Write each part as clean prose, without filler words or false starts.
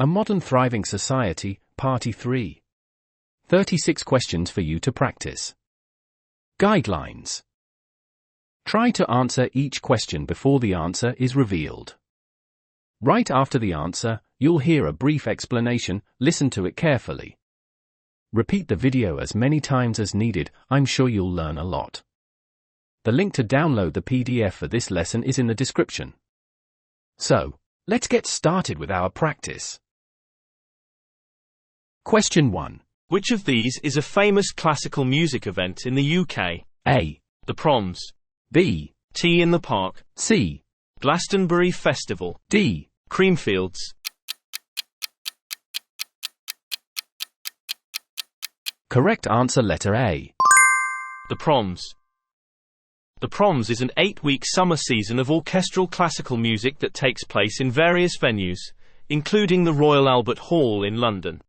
A Modern Thriving Society, Party 3. 36 questions for you to practice. Guidelines. Try to answer each question before the answer is revealed. Right after the answer, you'll hear a brief explanation. Listen to it carefully. Repeat the video as many times as needed. I'm sure you'll learn a lot. The link to download the PDF for this lesson is in the description. So, let's get started with our practice. Question 1. Which of these is a famous classical music event in the UK? A. The Proms. B. Tea in the Park. C. Glastonbury Festival. D. Creamfields. Correct answer letter A. The Proms. The Proms is an 8-week summer season of orchestral classical music that takes place in various venues, including the Royal Albert Hall in London.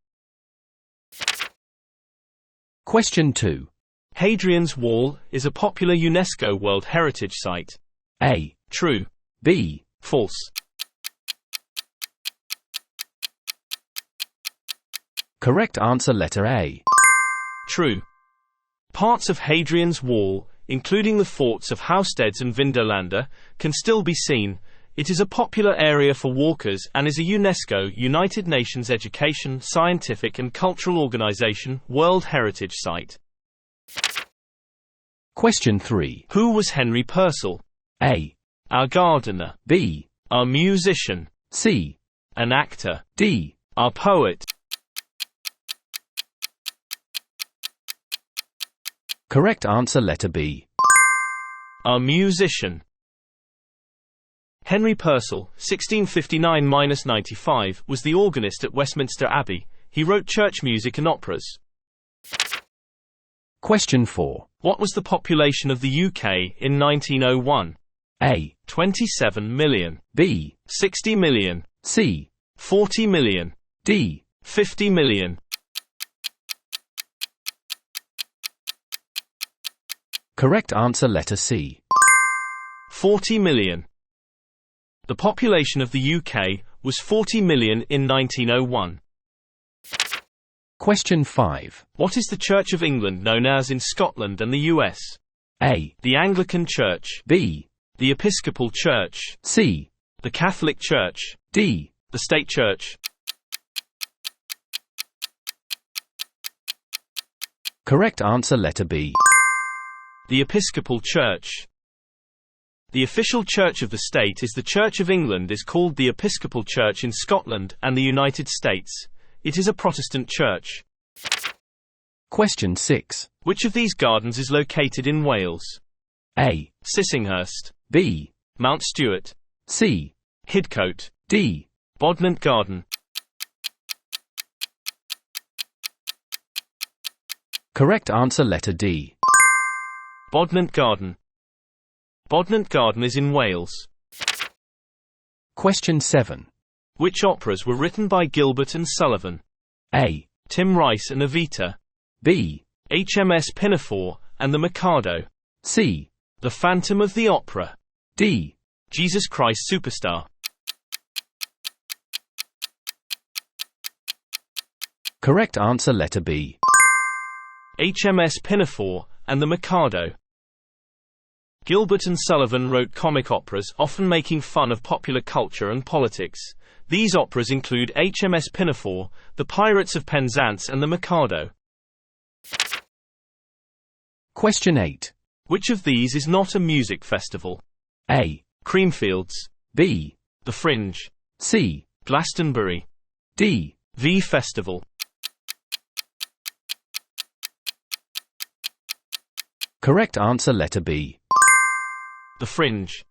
Question 2. Hadrian's Wall is a popular UNESCO World Heritage Site. A. True. B. False. Correct answer letter A. True. Parts of Hadrian's Wall, including the forts of Housesteads and Vindolanda, can still be seen. It is a popular area for walkers and is a UNESCO United Nations Education, Scientific and Cultural Organization World Heritage Site. Question 3. Who was Henry Purcell? A. Our gardener. B. Our musician. C. An actor. D. Our poet. Correct answer letter B. Our musician. Henry Purcell, 1659–95, was the organist at Westminster Abbey. He wrote church music and operas. Question 4. What was the population of the UK in 1901? A. 27 million. B. 60 million. C. 40 million. D. 50 million. Correct answer letter C. 40 million. The population of the UK was 40 million in 1901. Question 5. What is the Church of England known as in Scotland and the US? A. The Anglican Church. B. The Episcopal Church. C. The Catholic Church. D. The State Church. Correct answer letter B. The Episcopal Church. The official church of the state is the Church of England is called the Episcopal Church in Scotland and the United States. It is a Protestant church. Question 6. Which of these gardens is located in Wales? A. Sissinghurst. B. Mount Stewart. C. Hidcote. D. Bodnant Garden. Correct answer letter D. Bodnant Garden. Bodnant Garden is in Wales. Question 7. Which operas were written by Gilbert and Sullivan? A. Tim Rice and Evita. B. HMS Pinafore and the Mikado. C. The Phantom of the Opera. D. Jesus Christ Superstar. Correct answer letter B. HMS Pinafore and the Mikado. Gilbert and Sullivan wrote comic operas, often making fun of popular culture and politics. These operas include HMS Pinafore, The Pirates of Penzance and the Mikado. Question 8. Which of these is not a music festival? A. Creamfields. B. The Fringe. C. Glastonbury. D. V Festival. Correct answer letter B. The Fringe.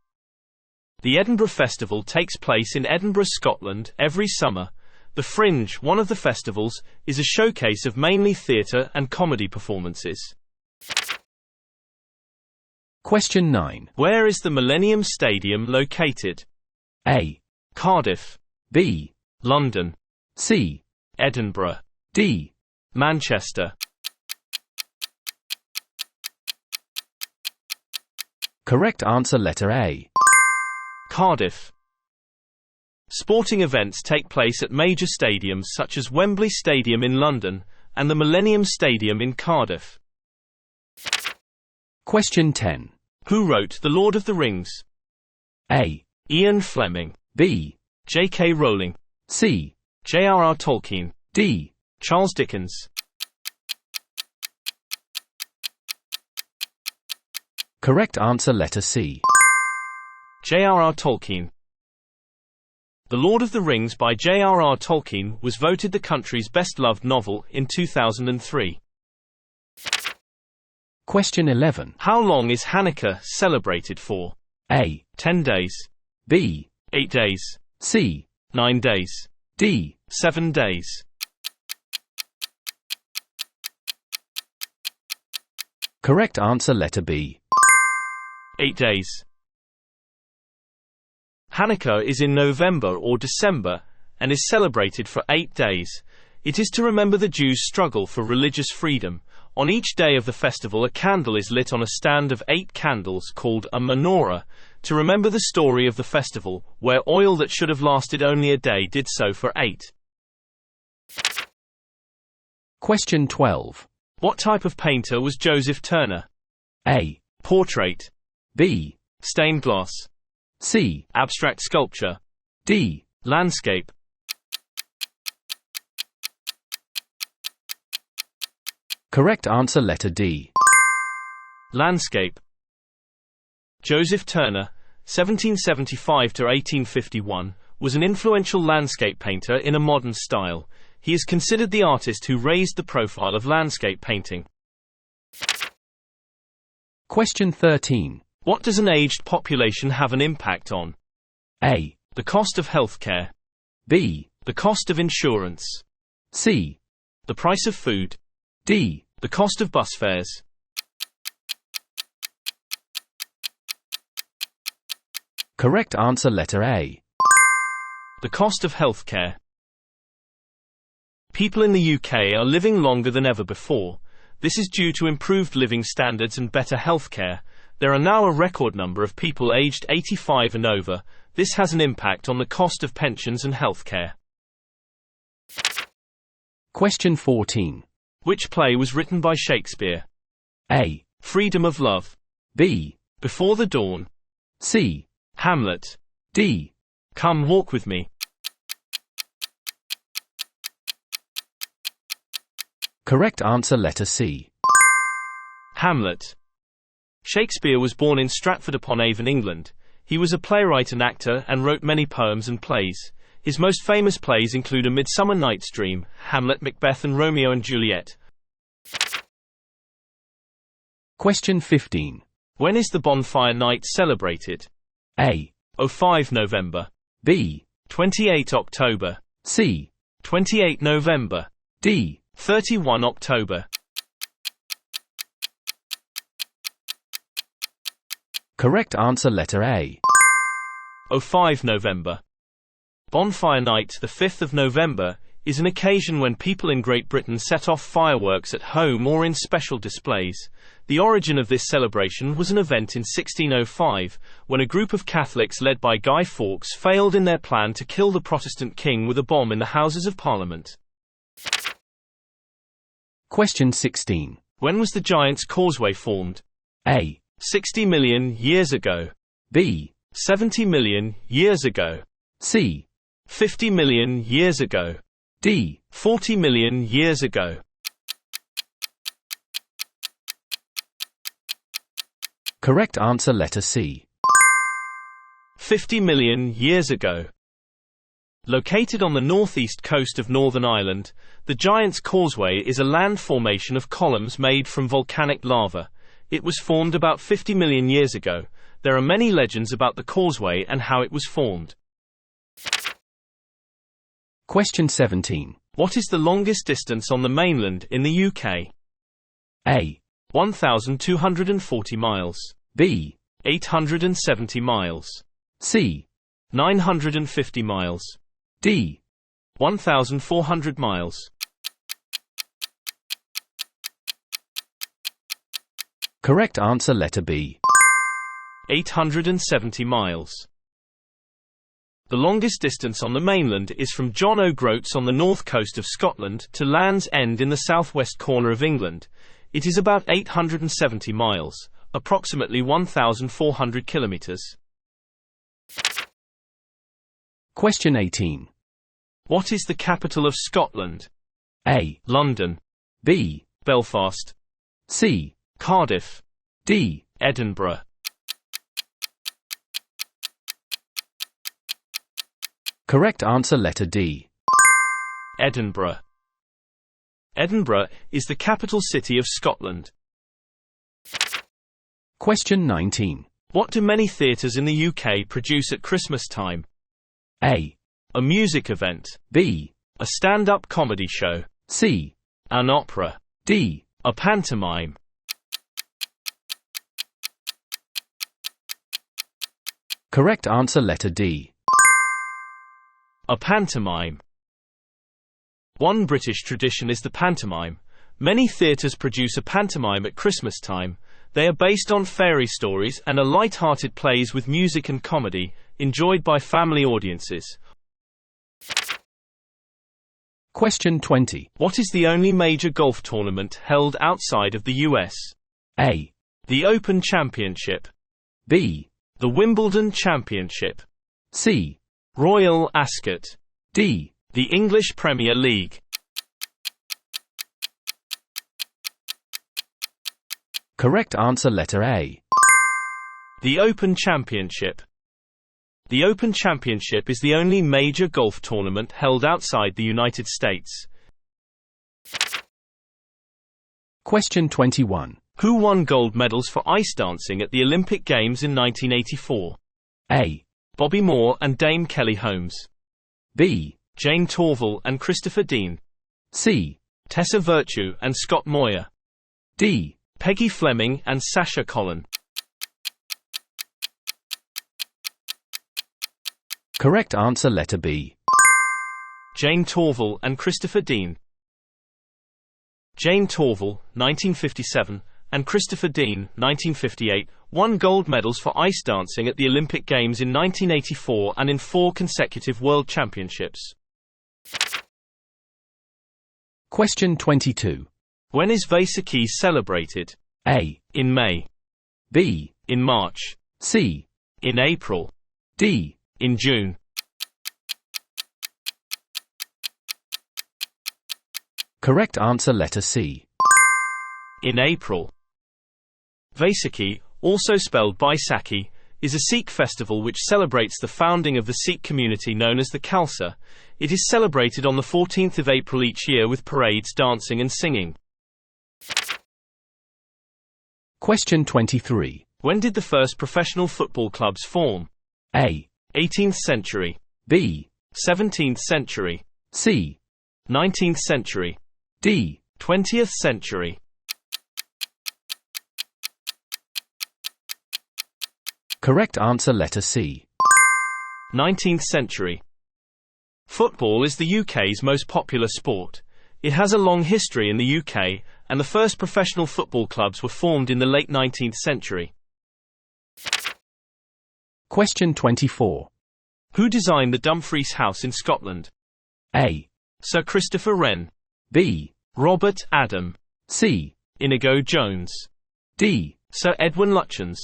The Edinburgh Festival takes place in Edinburgh, Scotland, every summer. The Fringe, one of the festivals, is a showcase of mainly theatre and comedy performances. Question 9. Where is the Millennium Stadium located? A. Cardiff. B. London. C. Edinburgh. D. Manchester. Correct answer letter A. Cardiff. Sporting events take place at major stadiums such as Wembley Stadium in London and the Millennium Stadium in Cardiff. Question 10. Who wrote The Lord of the Rings? A. Ian Fleming. B. J.K. Rowling. C. J.R.R. Tolkien. D. Charles Dickens. Correct answer letter C. J.R.R. Tolkien. The Lord of the Rings by J.R.R. Tolkien was voted the country's best-loved novel in 2003. Question 11. How long is Hanukkah celebrated for? A. 10 days. B. 8 days. C. 9 days. D. 7 days. Correct answer letter B. 8 days. Hanukkah is in November or December, and is celebrated for 8 days. It is to remember the Jews' struggle for religious freedom. On each day of the festival a candle is lit on a stand of 8 candles called a menorah, to remember the story of the festival, where oil that should have lasted only a day did so for 8. Question 12. What type of painter was Joseph Turner? A. Portrait. B. Stained glass. C. Abstract sculpture. D. Landscape. Correct answer letter D. Landscape. Joseph Turner, 1775 to 1851, was an influential landscape painter in a modern style. He is considered the artist who raised the profile of landscape painting. Question 13. What does an aged population have an impact on? A. The cost of healthcare. B. The cost of insurance. C. The price of food. D. The cost of bus fares. Correct answer letter A. The cost of healthcare. People in the UK are living longer than ever before. This is due to improved living standards and better healthcare. There are now a record number of people aged 85 and over. This has an impact on the cost of pensions and healthcare. Question 14. Which play was written by Shakespeare? A. Freedom of Love. B. Before the Dawn. C. Hamlet. D. Come Walk with Me. Correct answer letter C. Hamlet. Shakespeare was born in Stratford-upon-Avon, England. He was a playwright and actor and wrote many poems and plays. His most famous plays include A Midsummer Night's Dream, Hamlet, Macbeth and Romeo and Juliet. Question 15. When is the bonfire night celebrated? A. 5 November. B. 28 October. C. 28 November. D. 31 October. Correct answer letter A. 5 November. Bonfire Night, the 5th of November, is an occasion when people in Great Britain set off fireworks at home or in special displays. The origin of this celebration was an event in 1605, when a group of Catholics led by Guy Fawkes failed in their plan to kill the Protestant king with a bomb in the Houses of Parliament. Question 16. When was the Giant's Causeway formed? A. 60 million years ago. B. 70 million years ago. C. 50 million years ago. D. 40 million years ago. Correct answer letter C. 50 million years ago. Located on the northeast coast of Northern Ireland, the Giant's Causeway is a land formation of columns made from volcanic lava. It was formed about 50 million years ago. There are many legends about the causeway and how it was formed. Question 17. What is the longest distance on the mainland in the UK? A. 1,240 miles. B. 870 miles. C. 950 miles. D. 1,400 miles. Correct answer letter B. 870 miles. The longest distance on the mainland is from John O'Groats on the north coast of Scotland to Land's End in the southwest corner of England. It is about 870 miles, approximately 1,400 kilometers. Question 18. What is the capital of Scotland? A. London. B. Belfast. C. Cardiff. D. Edinburgh. Correct answer letter D. Edinburgh. Edinburgh is the capital city of Scotland. Question 19. What do many theatres in the UK produce at Christmas time? A. A music event. B. A stand-up comedy show. C. An opera. D. A pantomime. Correct answer letter D. A pantomime. One British tradition is the pantomime. Many theatres produce a pantomime at Christmas time. They are based on fairy stories and are light-hearted plays with music and comedy, enjoyed by family audiences. Question 20. What is the only major golf tournament held outside of the US? A. The Open Championship. B. The Wimbledon Championship. C. Royal Ascot. D. The English Premier League. Correct answer letter A. The Open Championship. The Open Championship is the only major golf tournament held outside the United States. Question 21. Who won gold medals for ice dancing at the Olympic Games in 1984? A. Bobby Moore and Dame Kelly Holmes. B. Jane Torval and Christopher Dean. C. Tessa Virtue and Scott Moyer. D. Peggy Fleming and Sasha Collin. Correct answer letter B. Jane Torval and Christopher Dean. Jane Torval, 1957, and Christopher Dean, 1958, won gold medals for ice dancing at the Olympic Games in 1984 and in 4 consecutive World Championships. Question 22. When is Vaisakhi celebrated? A. In May. B. In March. C. In April. D. In June. Correct answer letter C. In April. Vaisakhi, also spelled Baisakhi, is a Sikh festival which celebrates the founding of the Sikh community known as the Khalsa. It is celebrated on the 14th of April each year with parades, dancing and singing. Question 23. When did the first professional football clubs form? A. 18th century. B. 17th century. C. 19th century. D. 20th century. Correct answer letter C. 19th century. Football is the UK's most popular sport. It has a long history in the UK, and the first professional football clubs were formed in the late 19th century. Question 24. Who designed the Dumfries House in Scotland? A. Sir Christopher Wren. B. Robert Adam. C. Inigo Jones. D. Sir Edwin Lutyens.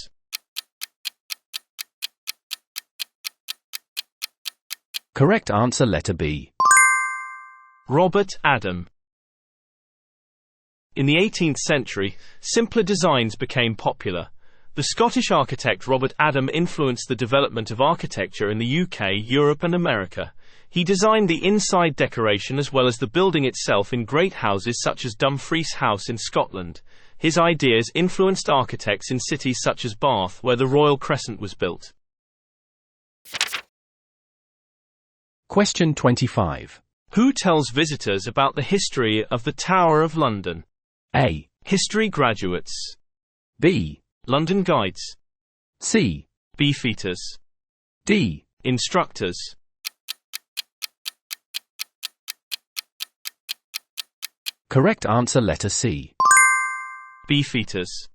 Correct answer letter B. Robert Adam. In the 18th century, simpler designs became popular. The Scottish architect Robert Adam influenced the development of architecture in the UK, Europe and America. He designed the inside decoration as well as the building itself in great houses such as Dumfries House in Scotland. His ideas influenced architects in cities such as Bath, where the Royal Crescent was built. Question 25. Who tells visitors about the history of the Tower of London? A. History graduates. B. London guides. C. Beefeaters. D. Instructors. Correct answer letter C. Beefeaters.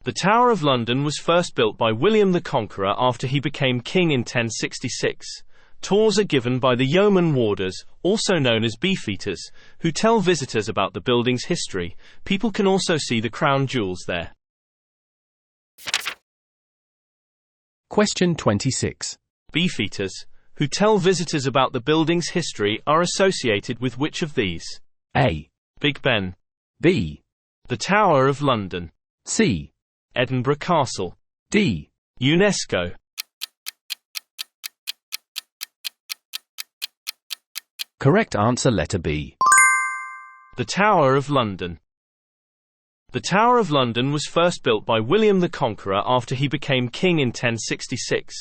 The Tower of London was first built by William the Conqueror after he became king in 1066. Tours are given by the yeoman warders, also known as beefeaters, who tell visitors about the building's history. People can also see the crown jewels there. Question 26. Beefeaters, who tell visitors about the building's history, are associated with which of these? A. Big Ben. B. The Tower of London. C. Edinburgh Castle. D. UNESCO. Correct answer letter B. The Tower of London. The Tower of London was first built by William the Conqueror after he became king in 1066.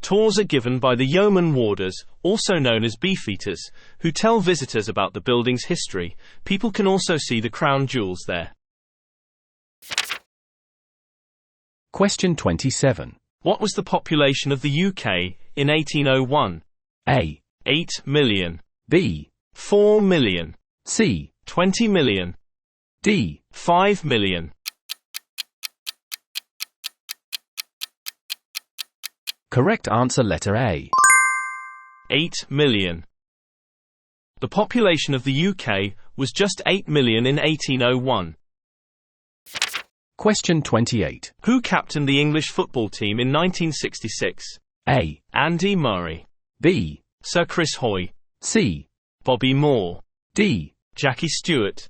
Tours are given by the yeoman warders, also known as beefeaters, who tell visitors about the building's history. People can also see the crown jewels there. Question 27. What was the population of the UK in 1801? A. 8 million. B. 4 million. C. 20 million. D. 5 million. Correct answer letter A. 8 million. The population of the UK was just 8 million in 1801. Question 28. Who captained the English football team in 1966? A. Andy Murray. B. Sir Chris Hoy. C. Bobby Moore. D. Jackie Stewart.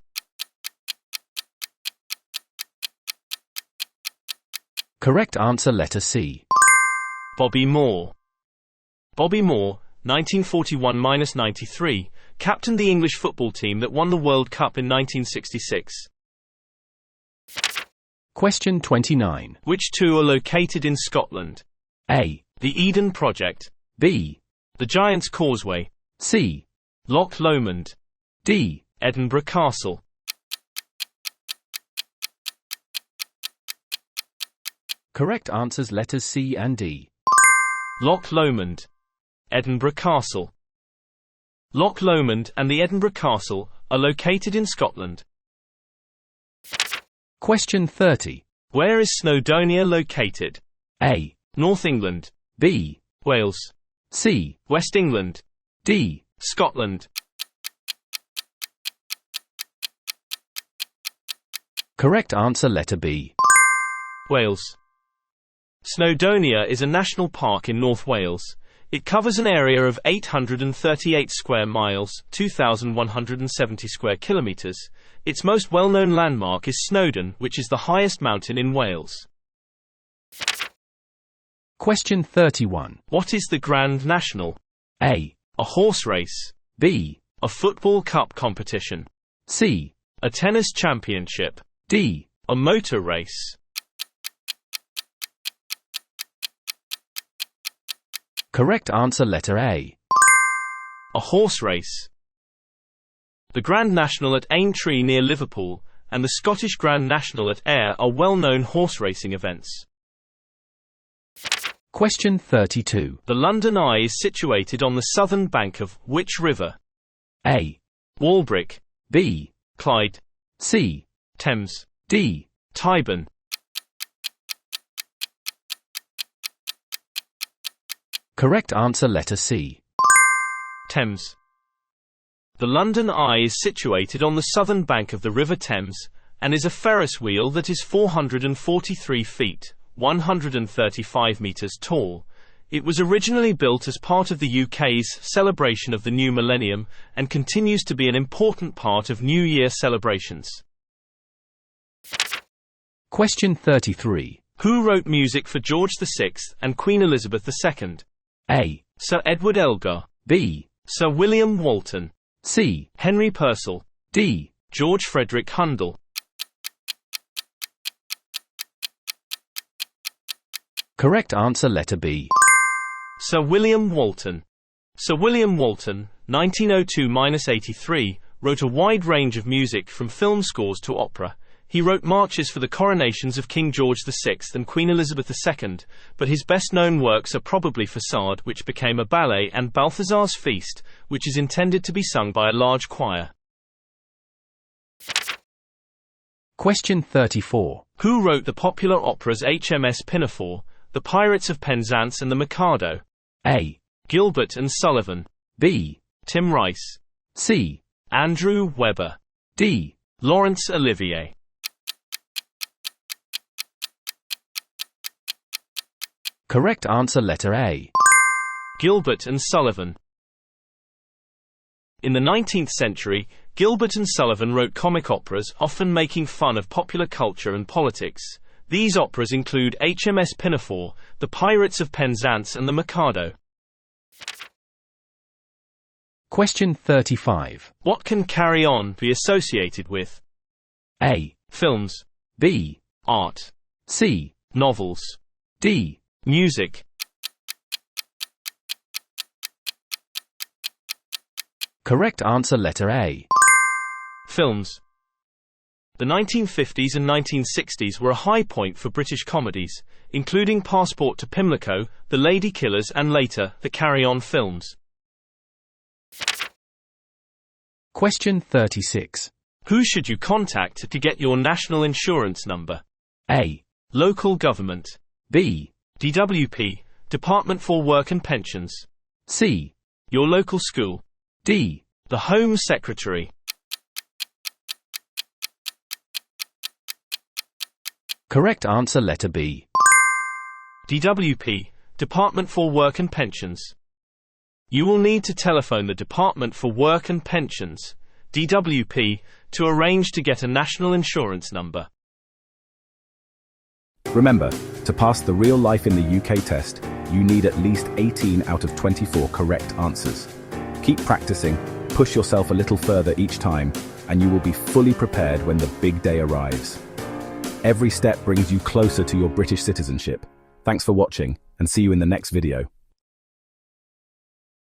Correct answer letter C. Bobby Moore. Bobby Moore, 1941–93, captained the English football team that won the World Cup in 1966. Question 29. Which two are located in Scotland? A. The Eden Project. B. The Giant's Causeway. C. Loch Lomond. D. Edinburgh Castle. Correct answers letters C and D. Loch Lomond. Edinburgh Castle. Loch Lomond and the Edinburgh Castle are located in Scotland. Question 30. Where is Snowdonia located? A. North England. B. Wales. C. West England. D. Scotland. Correct answer letter B. Wales. Snowdonia is a national park in North Wales. It covers an area of 838 square miles, 2,170 square kilometers. Its most well-known landmark is Snowdon, which is the highest mountain in Wales. Question 31. What is the Grand National? A. A horse race. B. A football cup competition. C. A tennis championship. D. A motor race. Correct answer letter A. A horse race. The Grand National at Aintree near Liverpool and the Scottish Grand National at Ayr are well-known horse racing events. Question 32. The London Eye is situated on the southern bank of which river? A. Walbrook. B. Clyde. C. Thames. D. Tyburn. Correct answer letter C. Thames. The London Eye is situated on the southern bank of the River Thames, and is a Ferris wheel that is 443 feet, 135 metres tall. It was originally built as part of the UK's celebration of the new millennium, and continues to be an important part of New Year celebrations. Question 33. Who wrote music for George VI and Queen Elizabeth II? A. Sir Edward Elgar. B. Sir William Walton. C. Henry Purcell. D. George Frederick Handel. Correct answer letter B. Sir William Walton. Sir William Walton, 1902–83, wrote a wide range of music from film scores to opera. He wrote marches for the coronations of King George VI and Queen Elizabeth II, but his best-known works are probably Façade, which became a ballet, and Balthazar's Feast, which is intended to be sung by a large choir. Question 34. Who wrote the popular operas HMS Pinafore, The Pirates of Penzance and the Mikado? A. Gilbert and Sullivan. B. Tim Rice. C. Andrew Webber. D. Laurence Olivier. Correct answer letter A. Gilbert and Sullivan. In the 19th century, Gilbert and Sullivan wrote comic operas, often making fun of popular culture and politics. These operas include HMS Pinafore, The Pirates of Penzance and the Mikado. Question 35. What can carry on be associated with? A. Films. B. Art. C. Novels. D. Music. Correct answer letter A. Films. The 1950s and 1960s were a high point for British comedies, including Passport to Pimlico, The Lady Killers and later, the Carry On films. Question 36. Who should you contact to get your national insurance number? A. Local government. B. DWP, Department for Work and Pensions. C. Your local school. D. The Home Secretary. Correct answer letter B. DWP, Department for Work and Pensions. You will need to telephone the Department for Work and Pensions, DWP, to arrange to get a national insurance number. Remember, to pass the Real Life in the UK test, you need at least 18 out of 24 correct answers. Keep practicing, push yourself a little further each time, and you will be fully prepared when the big day arrives. Every step brings you closer to your British citizenship. Thanks for watching, and see you in the next video.